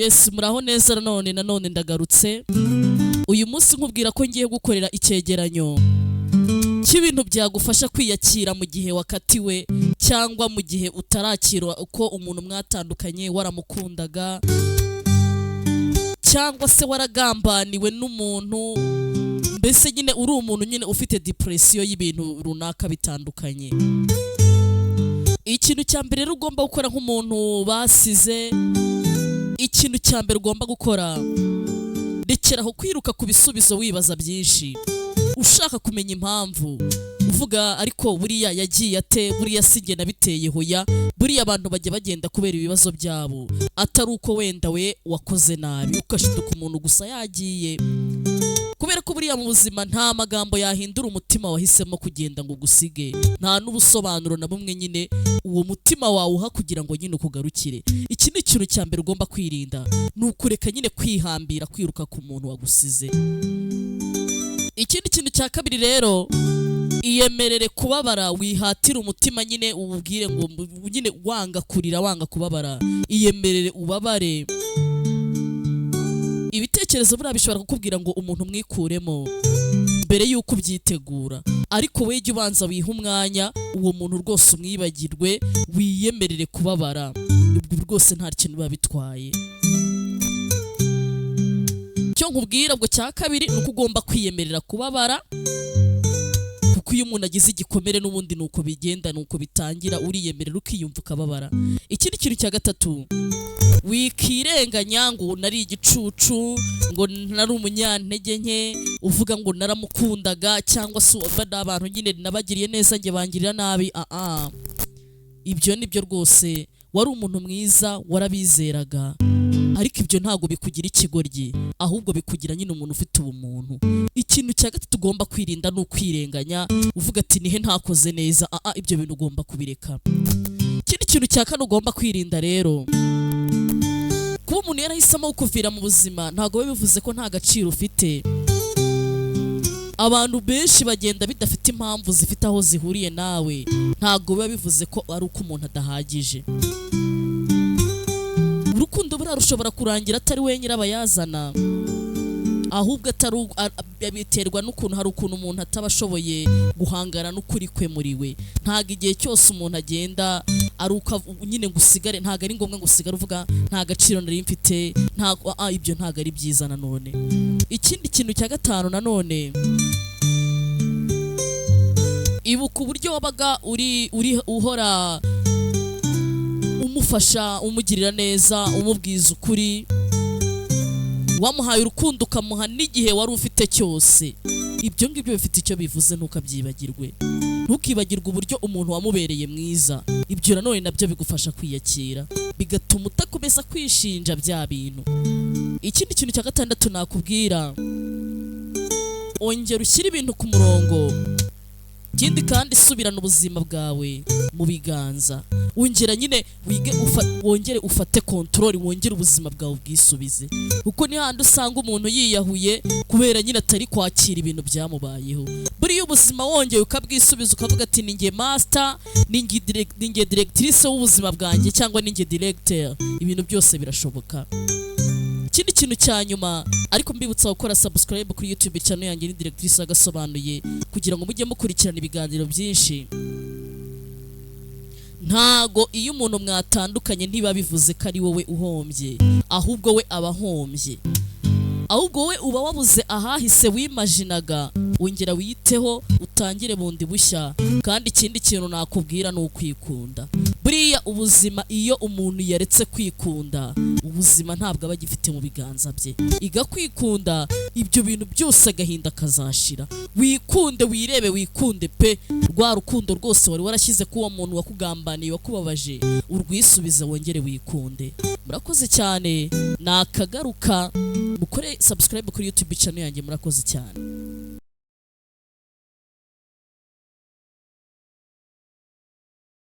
Yes, muraho neza nanone ndagarutse. Uyu munsi nkubwira ko ngiye gukorera icyegeranyo cy'ibintu byagufasha kwiyakira mu gihe wakatiwe cyangwa mu gihe utarakira uko umuntu mwatandukanye waramukundaga cyangwa se waragambaniwe n'umuntu, mbese nyine uri umuntu nyine ufite depression y'ibintu runaka bitandukanye. Ikintu cya mbere ugomba gukora nk'umuntu basize, ikintu cya mbere ugomba gukora, rekeraho kwiruka ku bisubizo wibaza byinshi ushaka kumenya impamvu, uvuga ariko buriya yagiye ate, buriya singe nabiteye hoya, buriya abantu bajya bagenda kubera ibibazo byabo, atari uko wenda we wakoze nabi ukashiduka umuntu gusa yagiye. Kubera ko buriya mu buzima nta magambo yahindura umutima wahisemo kugenda ngo gusige, nta n'ubusobanuro na bumwe nyine uwo mutima wawuha kugira ngo nyine ukugarukire. Iki ni ikintu cya mbere ugomba kwirinda, ni ukureka nyine kwihambira kwiruka ku muntu wagusize. Ikindi kintu cya kabiri rero, iyemerere kubabara, wihatire umutima nyine ububwire ngo nyine wanga kurira, wanga kubabara, iyemerere ubabare. Ibitekerezo buriya bishobora kukubwira ngo umuntu mwikuremo mbere y'uko ubyitegura, ariko we jya ubanza wiha umwanya uwo muntu rwose umwibagirwe, wiyemerere kubabara. Ibyo rwose nta kintu biba bitwaye. Cyo nkubwira ngo cya kabiri ni uko ugomba kwiyemerera kubabara, kuko iyo umuntu agize igikomere n'ubundi nuko bigenda, nuko bitangira, uriyemerera ukiyumva ukababara. Ikindi kintu cya gatatu, wikirenganya ngo nari igicucu, ngo nari umunyantege nke, uvuga ngo naramukundaga cyangwa se abantu nyine nabagiriye neza nge bangirira nabi. Ibyo nibyo rwose, wari umuntu mwiza warabizeraga, ariko ibyo ntago bikugira ikigoryi, ahubwo bikugira nyine umuntu ufite ubumuntu. Ikintu cya gatatu ugomba kwirinda ni ukwirenganya, uvuga ati nihe ntakoze neza. Ibyo bintu ugomba kubireka. Ikindi kintu cya kane ugomba kwirinda rero, kuba umuntu yarahisemo kukuvira mu buzima ntago biba bivuze ko nta gaciro ufite. Abantu benshi bagenda bidafite impamvu zifite aho zihuriye nawe, ntago biba bivuze ko ari uko umuntu adahagije. Urukundo buriya rushobora kurangira atari we nyirabayazana, ahubwo biterwa n'ukuntu hari ukuntu umuntu ataba ashoboye guhangana n'ukuri kwe muri we. Ntago igihe cyose umuntu agenda ari uko nyine ngo usigare, ntago ari ngombwa ngo usigare uvuga nta gaciro nari mfite, ntago ibyo ntago ari byiza. Nanone ikindi kintu cya gatanu, nanone ibuka uburyo wabaga uri uhora umufasha, umugirira neza, umubwiza ukuri, wamuhaye urukundo ukamuha n'igihe wari ufite cyose. Ibyo ngibyo bifite icyo bivuze, ntukabyibagirwe. Ntukibagirwe uburyo umuntu wamubereye mwiza. Ibyo nanone nabyo bigufasha kwiyakira, bigatuma utakomeza kwishinja bya bintu. Ikindi kintu cya gatandatu nakubwira, ongera ushyire ibintu ku murongo. Ikindi kandi subirana ubuzima bwawe mu biganza, wongera nyine wongere ufate control, wongere ubuzima bwawe bwisubize. Kuko ni handi usanga umuntu yiyahuye kubera nyine atari kwakira ibintu byamubayeho. Buriya ubuzima wongeye ukabwisubiza, ukavuga ati ninjye master, ninjye directrice w'ubuzima bwanjye, cyangwa ninjye director, ibintu byose birashoboka. Ikindi kintu cya nyuma, ariko mbibutsa gukora subscribe kuri YouTube channel yanjye ni Directrice Agasobanuye, kugira ngo mujye mukurikirana ibiganiro byinshi. Ntago iyo umuntu mwatandukanye ntiba bivuze ko ari wowe uhombye, ahubwo we aba ahombye. Ahubwo we uba wabuze ahahise wimaginaga, wongera wiyiteho, utangire bundi bushya. Kandi ikindi kintu nakubwira ni ukwikunda. Buriya ubuzima iyo umuntu yaretse kwikunda, ubuzima ntabwo aba agifite mu biganza bye. Iga kwikunda, ibyo bintu byose agahinda kazashira. Wikunde, wirebe, wikunde pe. Rwa rukundo rwose wari warashyize ku uwo muntu wakugambaniye, wakubabaje, urwisubize, wongere wikunde. Murakoze cyane, nakagaruka. Mukore subscribe kuri YouTube channel yanjye. Murakoze cyane.